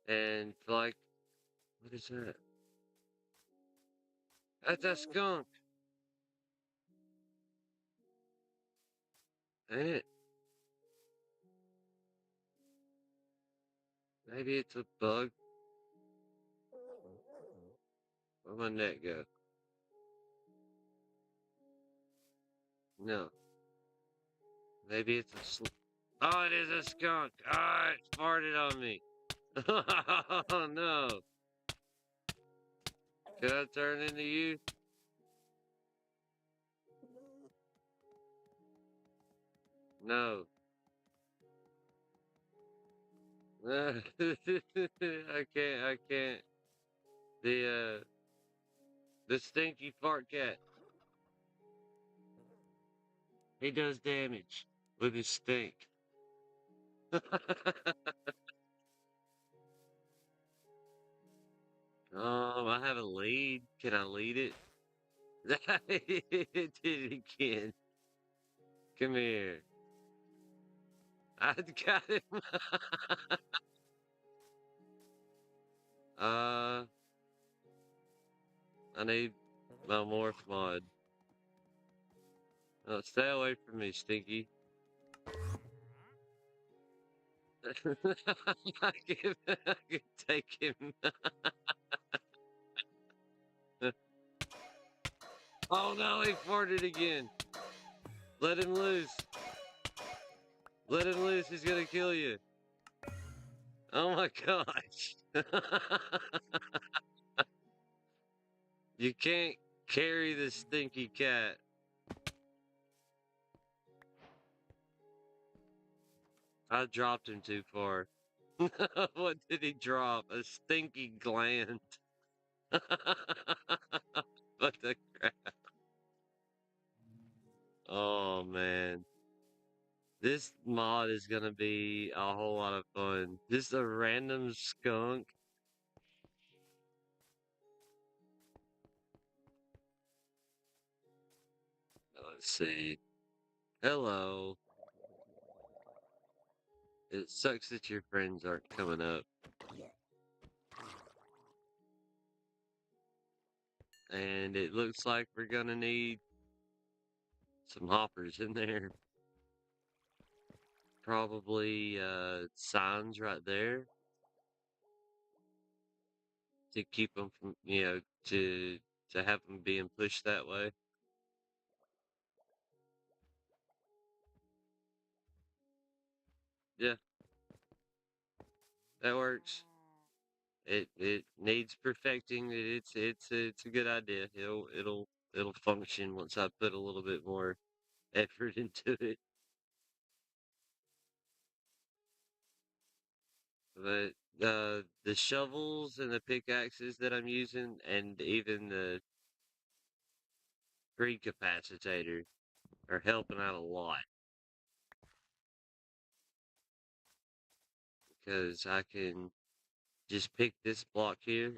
and like, what is that? That's a skunk. Ain't it? Maybe it's a bug. Where'd my net go? No. Maybe it's a oh, it is a skunk. Ah, it farted on me. Oh no. Can I turn into you? No. I can't. The stinky fart cat. He does damage with his stink. I have a lead. Can I lead it? It did it again. Come here. I got him. uh, I need my morph mod. Oh, stay away from me, Stinky. I can take him. Oh no, he farted again. Let him loose. Let him loose, he's gonna kill you. Oh my gosh. You can't carry the stinky cat. I dropped him too far. What did he drop? A stinky gland. What the crap? Oh man. This mod is gonna be a whole lot of fun. Just a random skunk. Let's see. Hello. It sucks that your friends aren't coming up. And it looks like we're gonna need some hoppers in there. Probably signs right there to keep them from, to have them being pushed that way. Yeah, that works. It needs perfecting. It's a good idea. It'll function once I put a little bit more effort into it. But the shovels and the pickaxes that I'm using, and even the precapacitator, are helping out a lot. because I can just pick this block here.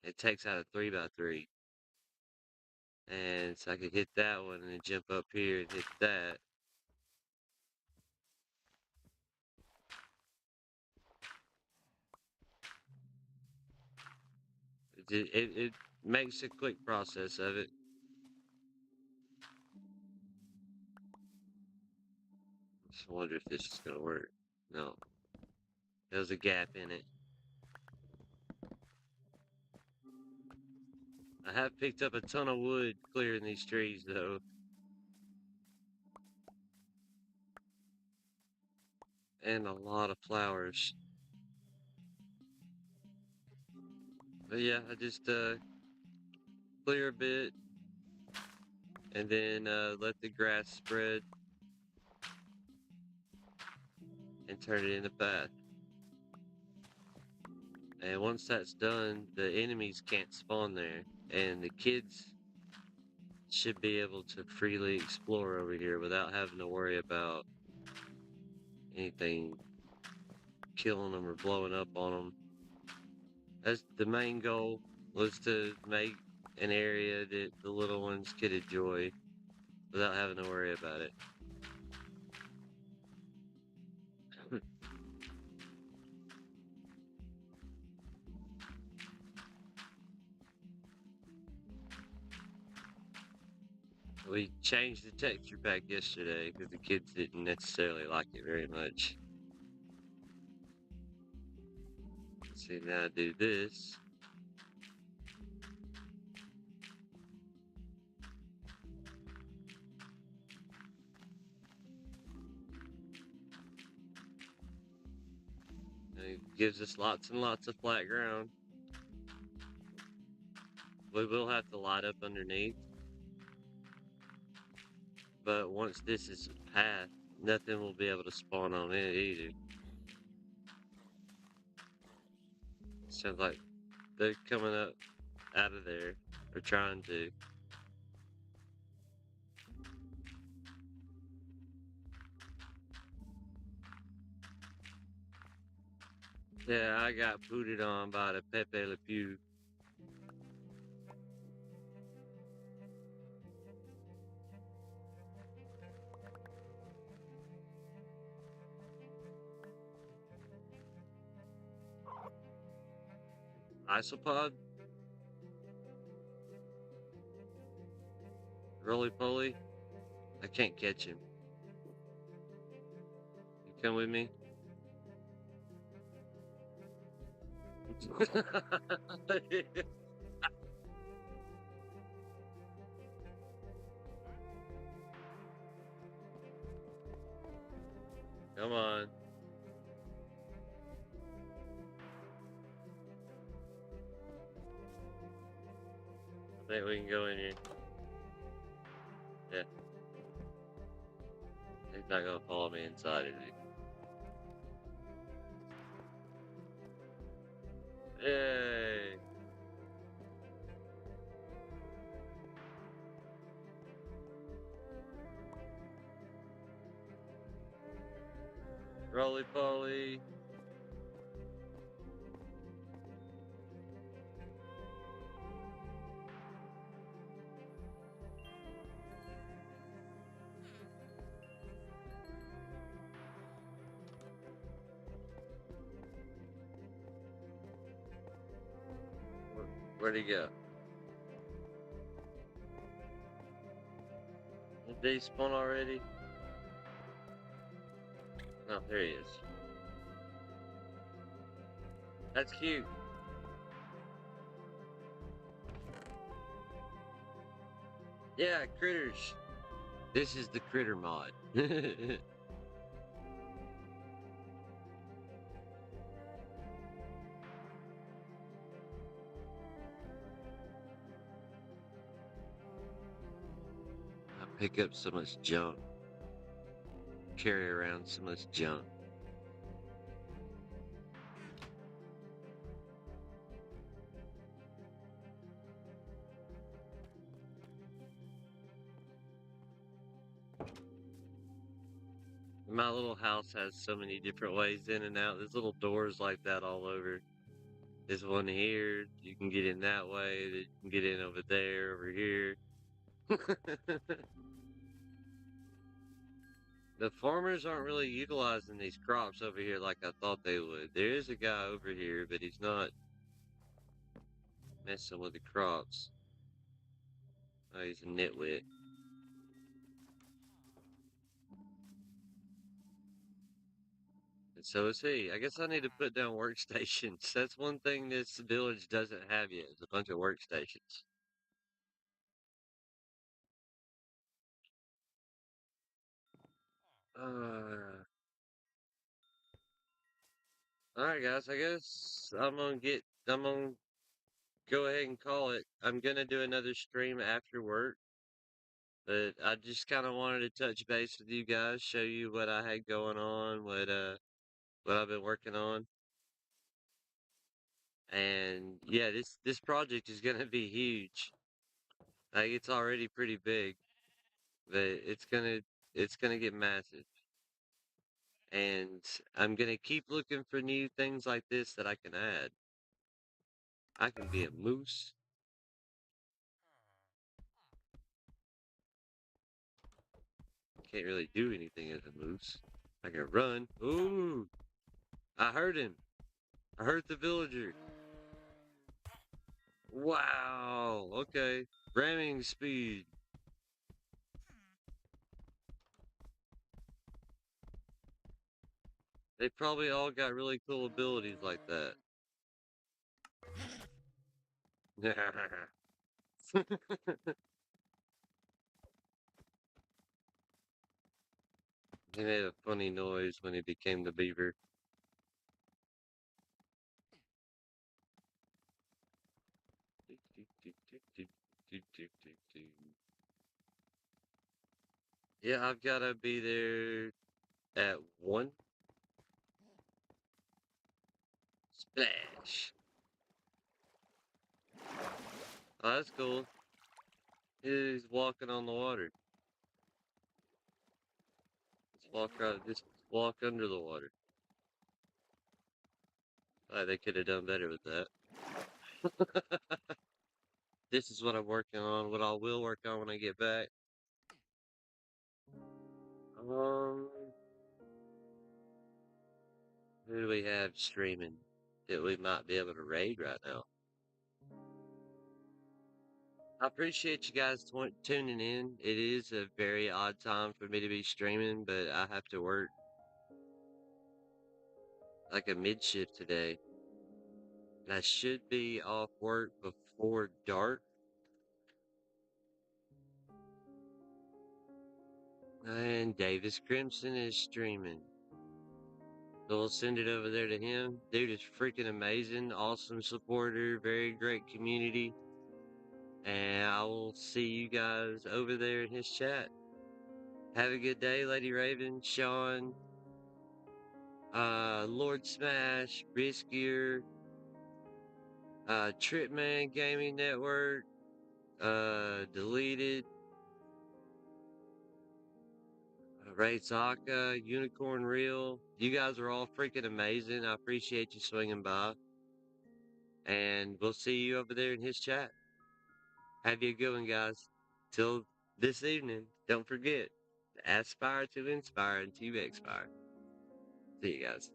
It takes out a 3x3. And so I can hit that one and then jump up here and hit that. It makes a quick process of it. Just wonder if this is gonna work. No. There's a gap in it. I have picked up a ton of wood clearing these trees though. And a lot of flowers. But yeah, I just clear a bit and then let the grass spread and turn it into path. And once that's done, the enemies can't spawn there, and the kids should be able to freely explore over here without having to worry about anything killing them or blowing up on them. That's the main goal, was to make an area that the little ones could enjoy without having to worry about it. We changed the texture pack yesterday because the kids didn't necessarily like it very much. See, now I do this. And it gives us lots and lots of flat ground. We will have to light up underneath. But once this is a path, nothing will be able to spawn on it either. Sounds like they're coming up out of there, or trying to. Yeah, I got booted on by the Pepe Le Pew. Isopod? Roly-poly? I can't catch him. You come with me? Come on. I think we can go in here. Yeah. He's not gonna follow me inside, is he? Yay! Roly-poly. Where'd he go? Did he spawn already? Oh, there he is. That's cute. Yeah, critters. This is the critter mod. I pick up so much junk. Carry around so much junk. My little house has so many different ways in and out. There's little doors like that all over. There's one here. You can get in that way. You can get in over there, over here. The farmers aren't really utilizing these crops over here like I thought they would. There is a guy over here, but he's not messing with the crops. Oh, he's a nitwit. And so is he. I guess I need to put down workstations. That's one thing this village doesn't have yet, is a bunch of workstations. Alright guys, I guess I'm gonna go ahead and call it. I'm gonna do another stream after work, but I just kinda wanted to touch base with you guys, show you what I had going on, what I've been working on. And yeah, this project is gonna be huge. Like it's already pretty big, but it's gonna get massive. And I'm gonna keep looking for new things like this that I can add. I can be a moose. Can't really do anything as a moose. I can run. Ooh, I heard him. I heard the villager. Wow. Okay. Ramming speed. They probably all got really cool abilities like that. He made a funny noise when he became the beaver. Yeah, I've gotta be there at 1. Splash. Oh, that's cool. He's walking on the water. Just walk under the water. They could have done better with that. This is what I'm working on, what I will work on when I get back. Um, who do we have streaming that we might be able to raid right now? I appreciate you guys tuning in. It is a very odd time for me to be streaming, but I have to work like a mid-shift today. And I should be off work before dark. And Davis Crimson is streaming. So we'll send it over there to him. Dude is freaking amazing. Awesome supporter. Very great community. And I will see you guys over there in his chat. Have a good day, Lady Raven, Sean, Lord Smash, Riskier, Tripman Gaming Network, Deleted, Ray Zaka, Unicorn Reel. You guys are all freaking amazing. I appreciate you swinging by. And we'll see you over there in his chat. Have you a good one, guys. Till this evening, don't forget, aspire to inspire and to expire. See you guys.